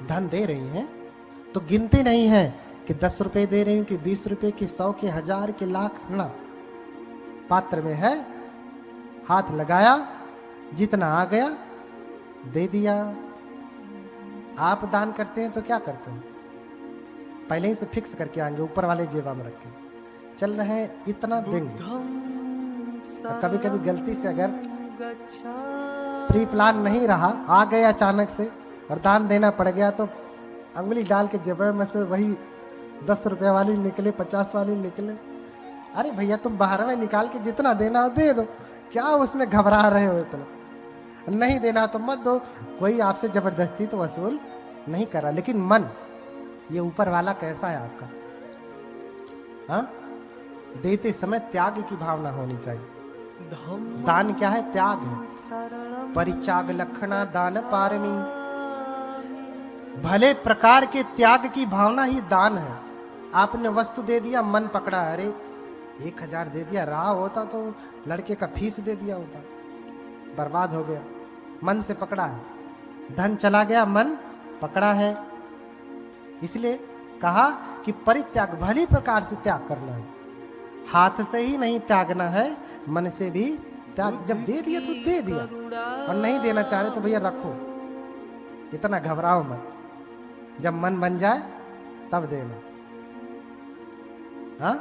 धन दे रही हैं तो गिनती नहीं है कि 10 रुपए दे रही हूं कि 20 रुपए की 100 के 1000 के लाख ना। पात्र में है, हाथ लगाया, जितना आ गया दे दिया। आप दान करते हैं तो क्या करते हैं? पहले ही से फिक्स करके आएंगे, ऊपर वाले जेबा में रख के चल रहे हैं, इतना देंगे। और कभी कभी गलती से अगर प्री प्लान नहीं रहा, आ गए अचानक से और दान देना पड़ गया, तो अंगुली डाल के जेबे में से वही 10 रुपए वाली निकले, 50 वाली निकले। अरे भैया तुम 12वें निकाल के जितना देना हो दे दो, क्या उसमें घबरा रहे हो इतना? नहीं देना तो मत दो, कोई आपसे जबरदस्ती तो वसूल नहीं करा। लेकिन मन, ये ऊपर वाला कैसा है आपका? हाँ, देते समय त्याग की भावना होनी चाहिए। दान क्या है? त्याग है। परित्याग लक्षणा दान पारमी। भले प्रकार के त्याग की भावना ही दान है। आपने वस्तु दे दिया, मन पकड़ा, अरे 1000 दे दिया, रहा होता तो लड़के का फीस दे दिया होता, बर्बाद हो गया। मन से पकड़ा है, धन चला गया, मन पकड़ा है। इसलिए कहा कि परित्याग, भली प्रकार से त्याग करना है। हाथ से ही नहीं त्यागना है, मन से भी त्याग। जब दे दिया तो दे दिया, और नहीं देना चाह रहे तो भैया रखो, इतना घबराओ मत। जब मन बन जाए तब देना। हाँ,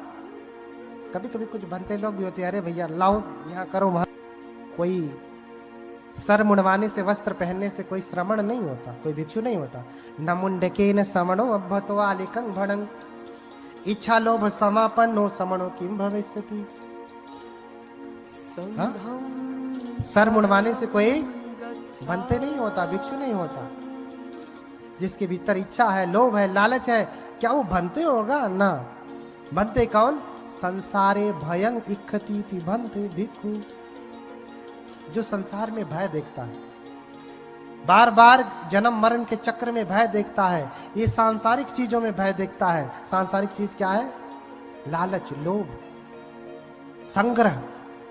कभी कभी कुछ बनते लोग भी होते हैं, अरे भैया लाओ, यहाँ करो, वहां। कोई सर मुंडवाने से, वस्त्र पहनने से कोई श्रमण नहीं होता, कोई भिक्षु नहीं होता। न मुंडके न समणो अभ्यतो आलिकं भणं, इच्छा लोभ समापन्नो समणो किम भविष्यति। हाँ? सर मुंडवाने से कोई बनते नहीं होता, भिक्षु नहीं होता। जिसके भीतर इच्छा है, लोभ है, लालच है, क्या वो बनते होगा? ना। बनते कौन? संसारे भयं इच्छति बनते भिक्षु। जो संसार में भय देखता है, बार बार जन्म मरण के चक्र में भय देखता है, ये सांसारिक चीजों में भय देखता है। सांसारिक चीज क्या है? लालच, लोभ, संग्रह,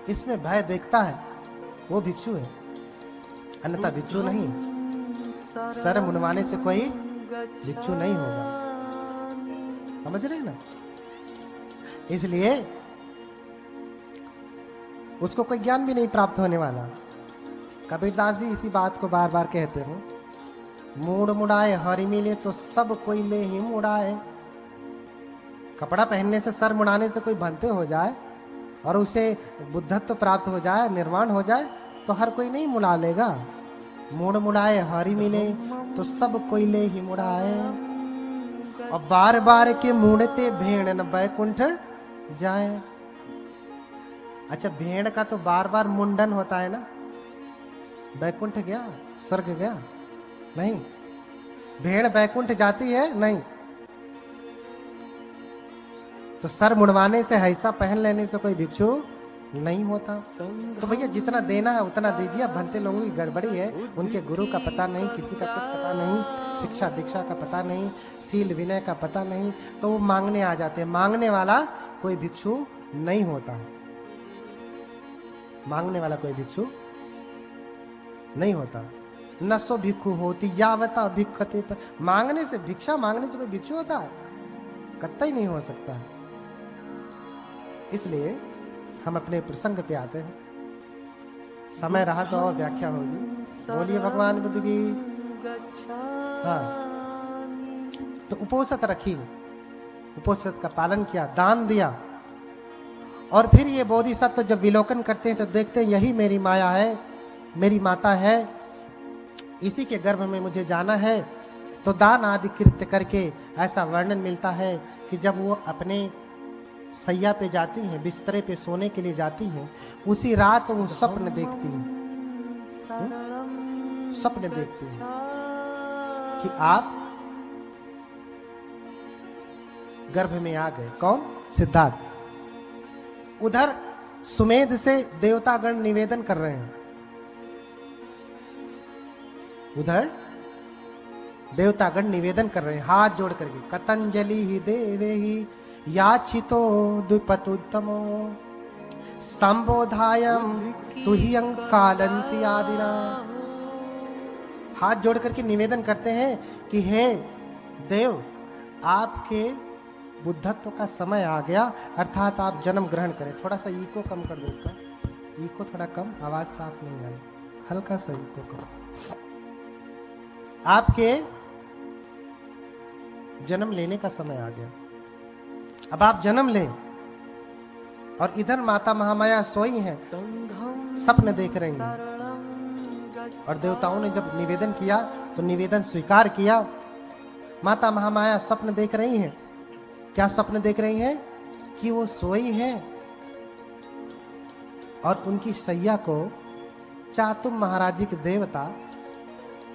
इसमें भय देखता है, वो भिक्षु है, अन्यथा भिक्षु नहीं। सर मुंडवाने से कोई भिक्षु नहीं होगा, समझ रहे ना? इसलिए उसको कोई ज्ञान भी नहीं प्राप्त होने वाला। कबीरदास भी इसी बात को बार बार कहते हो, मूड मुड़ाए हरि मिले तो सब कोई ले ही मुड़ाए। कपड़ा पहनने से, सर मुड़ाने से कोई भंते हो जाए और उसे बुद्धत्व प्राप्त हो जाए, निर्वाण हो जाए, तो हर कोई नहीं मुड़ा लेगा। मूड मुड़ाए हरि मिले तो सब कोई ले ही मुड़ाए। और बार बार के मुड़ते भेड़ न बैकुंठ जाए। अच्छा, भेड़ का तो बार बार मुंडन होता है ना, बैकुंठ गया, स्वर्ग गया? नहीं। भेड़ बैकुंठ जाती है? नहीं। तो सर मुड़वाने से, ऐसा पहन लेने से कोई भिक्षु नहीं होता। तो भैया जितना देना है उतना दीजिए। अब भंते लोगों की गड़बड़ी है, उनके गुरु का पता नहीं, किसी का कुछ पता नहीं, शिक्षा दीक्षा का पता नहीं, शील विनय का पता नहीं, तो वो मांगने आ जाते हैं। मांगने वाला कोई भिक्षु नहीं होता है। मांगने वाला कोई भिक्षु नहीं होता। न सो भिक्षु होती यावता भिक्षते पर। मांगने से, भिक्षा मांगने से कोई भिक्षु होता है? कतई नहीं हो सकता है। इसलिए हम अपने प्रसंग पे आते हैं। समय रहा तो और व्याख्या होगी। बोलिए भगवान बुद्ध की। हाँ, तो उपोषित रखी, उपोषित का पालन किया, दान दिया, और फिर ये बोधिसत्व जब विलोकन करते हैं तो देखते हैं यही मेरी माया है, मेरी माता है, इसी के गर्भ में मुझे जाना है। तो दान आदि कृत्य करके ऐसा वर्णन मिलता है कि जब वो अपने सैया पे जाती हैं, बिस्तरे पे सोने के लिए जाती हैं, उसी रात वो स्वप्न देखती हैं। स्वप्न देखती हैं कि आप गर्भ में आ गए। कौन? सिद्धार्थ। उधर सुमेध से देवतागण निवेदन कर रहे हैं, उधर देवतागण निवेदन कर रहे हैं हाथ जोड़ करके, कतंजलि ही देवे ही याचितो द्विपतुत्तमो संबोधायम तुहियं कालंति आदिना। हाथ जोड़ करके निवेदन करते हैं कि हे देव, आपके बुद्धत्व का समय आ गया, अर्थात आप जन्म ग्रहण करें। थोड़ा सा इको कम कर दो इसका, इको थोड़ा कम, आवाज साफ नहीं आ रही, हल्का सा इको कम। आपके जन्म लेने का समय आ गया, अब आप जन्म लें। और इधर माता महामाया सोई हैं, सपने देख रही हैं। और देवताओं ने जब निवेदन किया तो निवेदन स्वीकार किया। माता महामाया स्वप्न देख रही हैं। क्या स्वप्न देख रही हैं? कि वो सोई हैं और उनकी सैया को चातुम महाराजी के देवता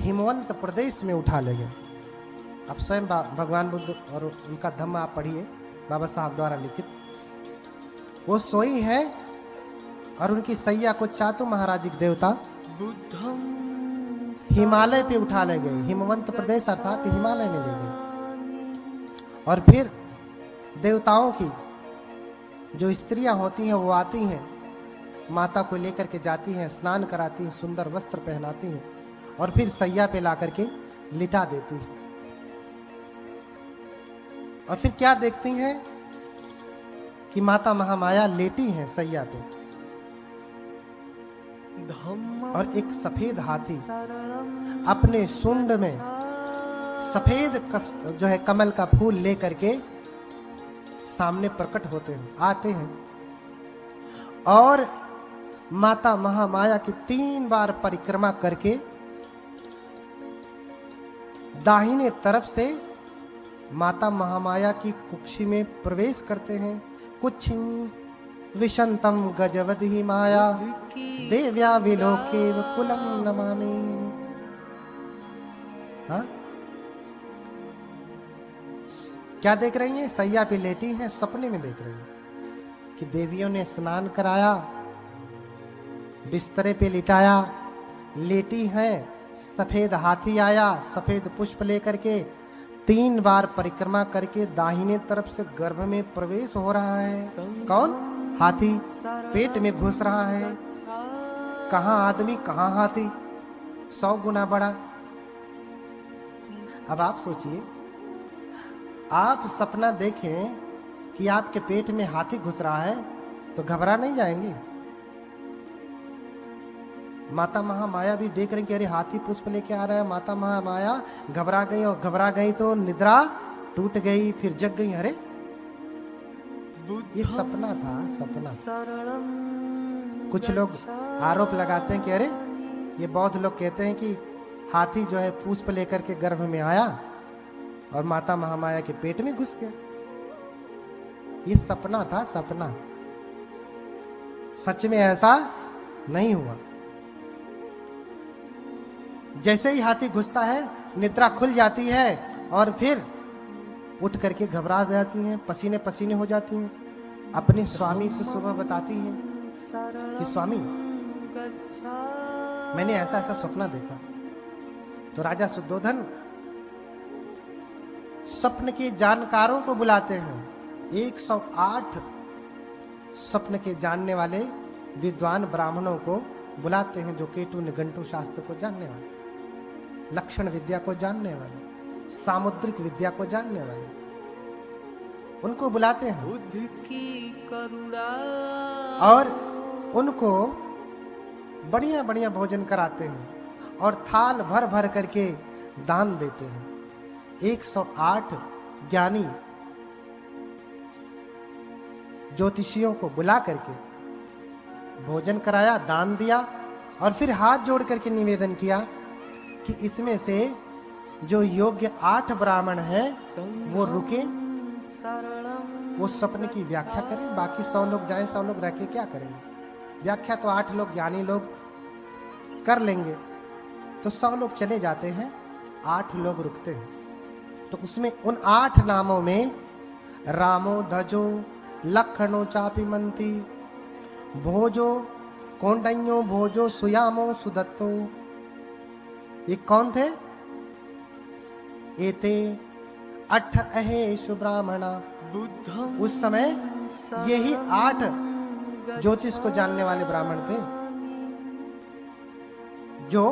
हिमवंत प्रदेश में उठा ले गए। अब स्वयं भगवान बुद्ध और उनका धम्म आप पढ़िए, बाबा साहब द्वारा लिखित। वो सोई है और उनकी सैया को चातु महाराजी के देवता हिमालय पे उठा ले गए। हिमवंत प्रदेश अर्थात हिमालय में ले गए। और फिर देवताओं की जो स्त्रियां होती हैं वो आती हैं, माता को लेकर के जाती हैं, स्नान कराती हैं, सुंदर वस्त्र पहनाती हैं और फिर सैया पे ला करके लिटा देती हैं। और फिर क्या देखती हैं कि माता महामाया लेटी हैं सैया पे और एक सफेद हाथी अपने सूंड में सफेद जो है कमल का फूल लेकर के सामने प्रकट होते हैं, आते हैं। और माता महामाया की 3 बार परिक्रमा करके दाहिने तरफ से माता महामाया की कुक्षी में प्रवेश करते हैं। कुछ विशंतम गजवदहि माया देव्या विलोके कुलम नमामि। हाँ, क्या देख रही हैं? सैया पे लेटी हैं, सपने में देख रही हैं कि देवियों ने स्नान कराया, बिस्तरे पे लिटाया, लेटी हैं। सफेद हाथी आया, सफेद पुष्प लेकर के 3 बार परिक्रमा करके दाहिने तरफ से गर्भ में प्रवेश हो रहा है। कौन? हाथी पेट में घुस रहा है। कहां आदमी कहां हाथी, 100 गुना बड़ा। अब आप सोचिए, आप सपना देखें कि आपके पेट में हाथी घुस रहा है तो घबरा नहीं जाएंगे? माता महामाया भी देख रही कि अरे हाथी पुष्प लेके आ रहा है। माता महामाया घबरा गई और घबरा गई तो निद्रा टूट गई, फिर जग गई। अरे ये सपना था, सपना। कुछ लोग आरोप लगाते हैं कि अरे ये बौद्ध लोग कहते हैं कि हाथी जो है पुष्प लेकर के गर्भ में आया और माता महामाया के पेट में घुस गया। ये सपना था, सपना। सच में ऐसा नहीं हुआ। जैसे ही हाथी घुसता है निद्रा खुल जाती है और फिर उठ करके घबरा जाती हैं, पसीने पसीने हो जाती हैं। अपने स्वामी से सुबह बताती हैं कि स्वामी मैंने ऐसा ऐसा सपना देखा। तो राजा शुद्धोधन स्वप्न के जानकारों को बुलाते हैं। 108 स्वप्न के जानने वाले विद्वान ब्राह्मणों को बुलाते हैं, जो केतु निघंटु शास्त्र को जानने वाले, लक्षण विद्या को जानने वाले, सामुद्रिक विद्या को जानने वाले, उनको बुलाते हैं और उनको बढ़िया बढ़िया भोजन कराते हैं और थाल भर भर करके दान देते हैं। 108 ज्ञानी ज्योतिषियों को बुला करके भोजन कराया, दान दिया और फिर हाथ जोड़ करके निवेदन किया कि इसमें से जो योग्य 8 ब्राह्मण हैं वो रुके, वो स्वप्न की व्याख्या करें। बाकी 100 लोग जाएं, 100 लोग रह के क्या करेंगे? व्याख्या तो 8 लोग ज्ञानी लोग कर लेंगे। तो 100 लोग चले जाते हैं, 8 लोग रुकते हैं। तो उसमें उन 8 नामों में रामो धजो लखनो चापी मंती भोजो कौंडन्यो भोजो सुयामो सुदत्तो, ये कौन थे? एते 8 अहेशु ब्राह्मणा। उस समय यही 8 ज्योतिष को जानने वाले ब्राह्मण थे जो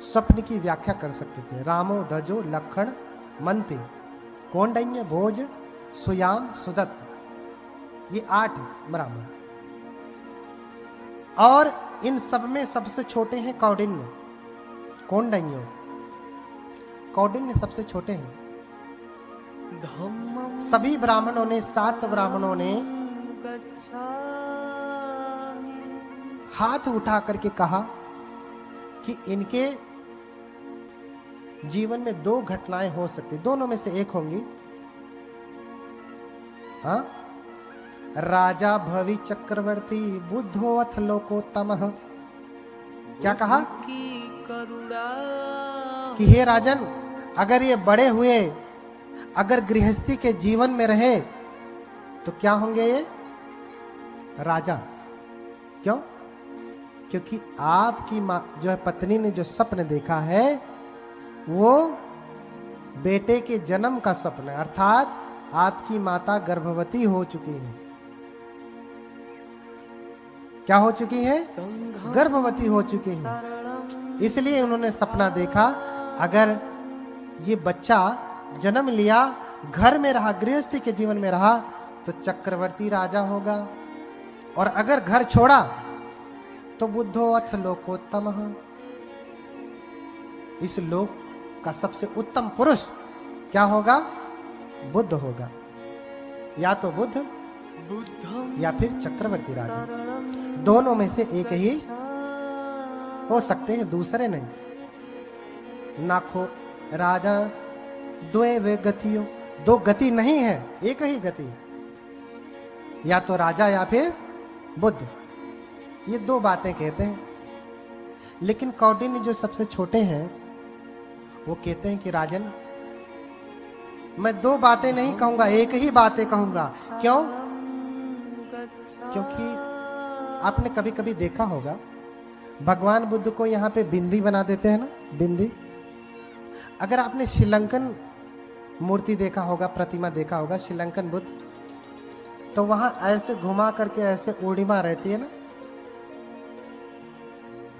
स्वप्न की व्याख्या कर सकते थे। रामो धजो लखन मंते कौंडिन्य भोज सुयाम सुदत्त, ये 8 ब्राह्मण। और इन सब में सबसे छोटे हैं कौंडिन्य, कौंडिन्य, कौंडिन्य सबसे छोटे हैं। सभी ब्राह्मणों ने, 7 ब्राह्मणों ने हाथ उठा करके कहा कि इनके जीवन में 2 घटनाएं हो सकती, दोनों में से एक होंगी। हाँ, राजा भवि चक्रवर्ती बुद्धो अथ लोकोत्तमः। क्या कहा कि हे राजन, अगर ये बड़े हुए, अगर गृहस्थी के जीवन में रहे तो क्या होंगे ये? राजा। क्यों? क्योंकि आपकी मां जो है पत्नी ने जो सपन देखा है वो बेटे के जन्म का सपना है, अर्थात आपकी माता गर्भवती हो चुकी है। क्या हो चुकी है? गर्भवती हो चुकी है। इसलिए उन्होंने सपना देखा, अगर ये बच्चा जन्म लिया, घर में रहा, गृहस्थी के जीवन में रहा तो चक्रवर्ती राजा होगा, और अगर घर छोड़ा तो बुद्धो अथ लोकोत्तमः, इस लोक का सबसे उत्तम पुरुष क्या होगा? बुद्ध होगा। या तो बुद्ध या फिर चक्रवर्ती राजा, दोनों में से एक ही हो सकते हैं, दूसरे नहीं। नाखो राजा द्वे वे गतियों, 2 गति नहीं है, एक ही गति, या तो राजा या फिर बुद्ध। ये 2 बातें कहते हैं। लेकिन कौंडिन्य जो सबसे छोटे हैं वो कहते हैं कि राजन, मैं 2 बातें नहीं कहूंगा, एक ही बातें कहूंगा। क्यों? क्योंकि आपने कभी कभी देखा होगा भगवान बुद्ध को यहाँ पे बिंदी बना देते हैं ना, बिंदी। अगर आपने श्रीलंकन मूर्ति देखा होगा, प्रतिमा देखा होगा, श्रीलंकन बुद्ध, तो वहां ऐसे घुमा करके ऐसे ओडिमा रहती है ना,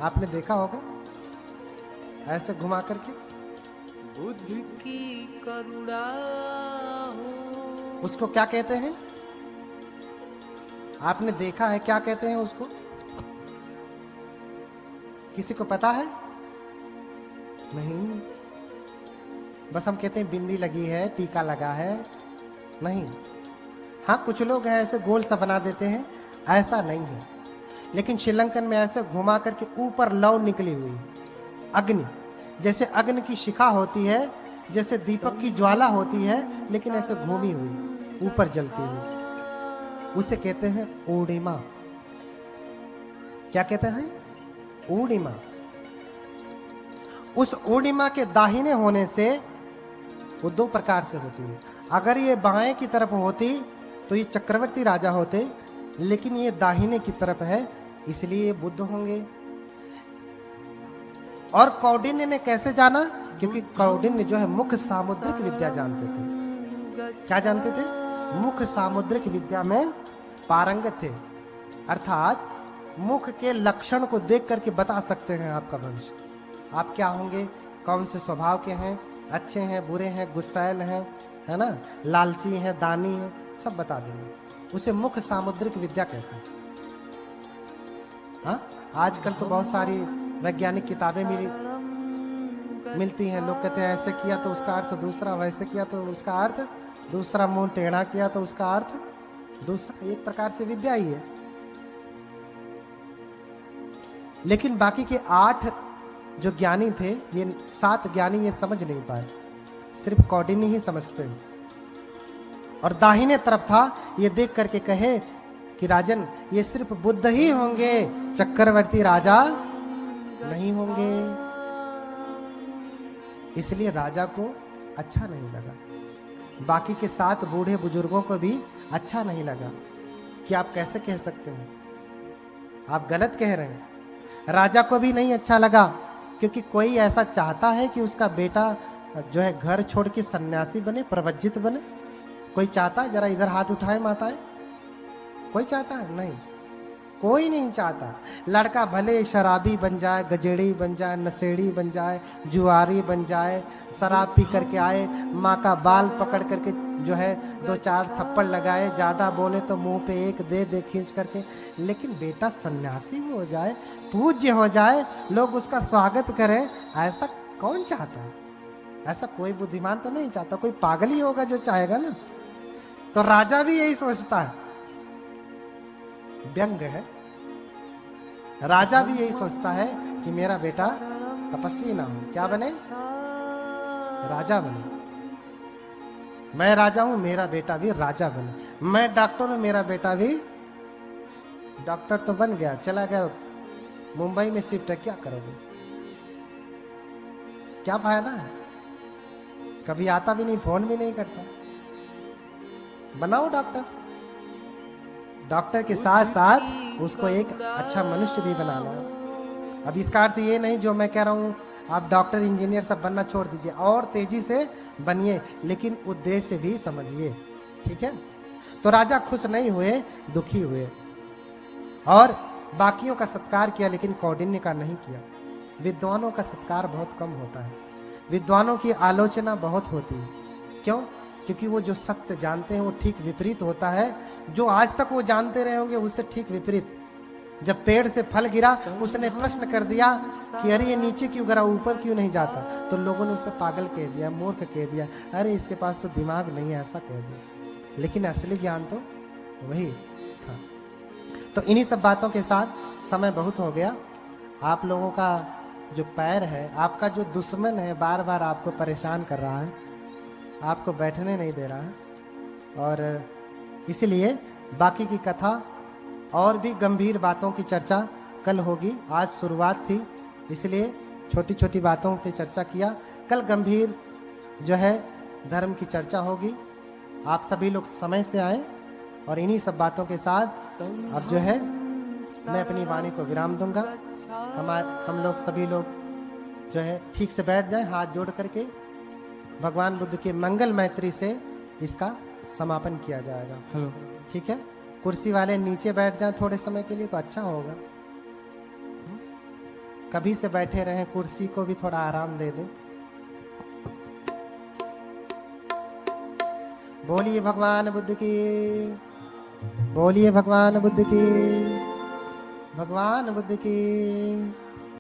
आपने देखा होगा ऐसे घुमा करके। बुद्ध की करुणा हो, उसको क्या कहते हैं? आपने देखा है? क्या कहते हैं उसको? किसी को पता है? नहीं, बस हम कहते हैं बिंदी लगी है, टीका लगा है। नहीं, हाँ कुछ लोग हैं ऐसे गोल सा बना देते हैं, ऐसा नहीं है। लेकिन श्रीलंकन में ऐसे घुमा करके ऊपर लौ निकली हुई अग्नि, जैसे अग्नि की शिखा होती है, जैसे दीपक की ज्वाला होती है, लेकिन ऐसे घूमी हुई ऊपर जलती हुई, उसे कहते हैं ओडिमा। क्या कहते हैं? ओडिमा। उस ओडिमा के दाहिने होने से वो 2 प्रकार से होती है। अगर ये बाएं की तरफ होती तो ये चक्रवर्ती राजा होते, लेकिन ये दाहिने की तरफ है, इसलिए ये बुद्ध होंगे। और कौंडिन्य ने कैसे जाना? क्योंकि कौंडिन्य जो है मुख सामुद्रिक विद्या जानते थे। क्या जानते थे? मुख सामुद्रिक विद्या में पारंगत थे, अर्थात मुख के लक्षण को देख करके बता सकते हैं आपका भविष्य, आप क्या होंगे, कौन से स्वभाव के हैं, अच्छे हैं, बुरे हैं, गुस्सैल हैं, है ना, लालची हैं, दानी हैं, सब बता देंगे। उसे मुख सामुद्रिक विद्या कहते हैं। हाँ, आजकल तो बहुत सारी वैज्ञानिक किताबें मिलती हैं। लोग कहते हैं ऐसे किया तो उसका अर्थ दूसरा, वैसे किया तो उसका अर्थ दूसरा, मुंह टेढ़ा किया तो उसका अर्थ दूसरा। एक प्रकार से विद्या ही है। लेकिन बाकी के 8 जो ज्ञानी थे, ये 7 ज्ञानी ये समझ नहीं पाए, सिर्फ कौंडिन्य ही समझते हैं। और दाहिने तरफ था, ये देख करके कहे कि राजन ये सिर्फ बुद्ध ही होंगे, चक्रवर्ती राजा नहीं होंगे। इसलिए राजा को अच्छा नहीं लगा, बाकी के 7 बूढ़े बुजुर्गों को भी अच्छा नहीं लगा कि आप कैसे कह सकते हैं, आप गलत कह रहे हैं। राजा को भी नहीं अच्छा लगा, क्योंकि कोई ऐसा चाहता है कि उसका बेटा जो है घर छोड़ के सन्यासी बने, प्रवज्जित बने? कोई चाहता है? जरा इधर हाथ उठाए माताएं, कोई चाहता है? नहीं। कोई नहीं चाहता। लड़का भले शराबी बन जाए, गजेड़ी बन जाए, नशेड़ी बन जाए, जुआरी बन जाए, शराब पी करके आए, माँ का बाल पकड़ करके जो है 2-4 थप्पड़ लगाए, ज्यादा बोले तो मुंह पे एक दे दे खींच करके, लेकिन बेटा सन्यासी हो जाए, पूज्य हो जाए, लोग उसका स्वागत करें, ऐसा कौन चाहता है? ऐसा कोई बुद्धिमान तो नहीं चाहता, कोई पागल ही होगा जो चाहेगा ना। तो राजा भी यही सोचता है, व्यंग है। राजा भी यही सोचता है कि मेरा बेटा तपस्वी ना हो, क्या बने? राजा बने। मैं राजा हूं, मेरा बेटा भी राजा बने। मैं डॉक्टर हूं, मेरा बेटा भी डॉक्टर तो बन गया, चला गया मुंबई में शिफ्ट है, क्या करोगे? क्या फायदा है? कभी आता भी नहीं, फोन भी नहीं करता। बनाओ डॉक्टर। डॉक्टर के साथ साथ उसको एक अच्छा मनुष्य भी बनाना है। अब इसका अर्थ ये नहीं जो मैं कह रहा हूं आप डॉक्टर इंजीनियर सब बनना छोड़ दीजिए, और तेजी से बनिए, लेकिन उद्देश्य भी समझिए, ठीक है? तो राजा खुश नहीं हुए, दुखी हुए, और बाकियों का सत्कार किया, लेकिन कौंडिन्य का नहीं किया। विद्वानों का सत्कार बहुत कम होता है, विद्वानों की आलोचना बहुत होती है। क्यों? क्योंकि वो जो सत्य जानते हैं वो ठीक विपरीत होता है, जो आज तक वो जानते रहे होंगे उससे ठीक विपरीत। जब पेड़ से फल गिरा, उसने प्रश्न कर दिया कि अरे ये नीचे क्यों गिरा, ऊपर क्यों नहीं जाता? तो लोगों ने उसे पागल कह दिया, मूर्ख कह दिया, अरे इसके पास तो दिमाग नहीं है, ऐसा कह दिया। लेकिन असली ज्ञान तो वही था। तो इन्हीं सब बातों के साथ समय बहुत हो गया। आप लोगों का जो पैर है, आपका जो दुश्मन है, बार बार आपको परेशान कर रहा है, आपको बैठने नहीं दे रहा है, और इसलिए बाकी की कथा और भी गंभीर बातों की चर्चा कल होगी। आज शुरुआत थी, इसलिए छोटी छोटी बातों की चर्चा किया। कल गंभीर जो है धर्म की चर्चा होगी। आप सभी लोग समय से आए, और इन्हीं सब बातों के साथ अब जो है मैं अपनी वाणी को विराम दूंगा। हम लोग सभी लोग जो है ठीक से बैठ जाएं, हाथ जोड़ करके भगवान बुद्ध के मंगल मैत्री से इसका समापन किया जाएगा। हेलो, ठीक है? कुर्सी वाले नीचे बैठ जाएं थोड़े समय के लिए तो अच्छा होगा। कभी से बैठे रहें, कुर्सी को भी थोड़ा आराम दे दें। बोलिए भगवान बुद्ध की, बोलिए भगवान बुद्ध की, भगवान बुद्ध की।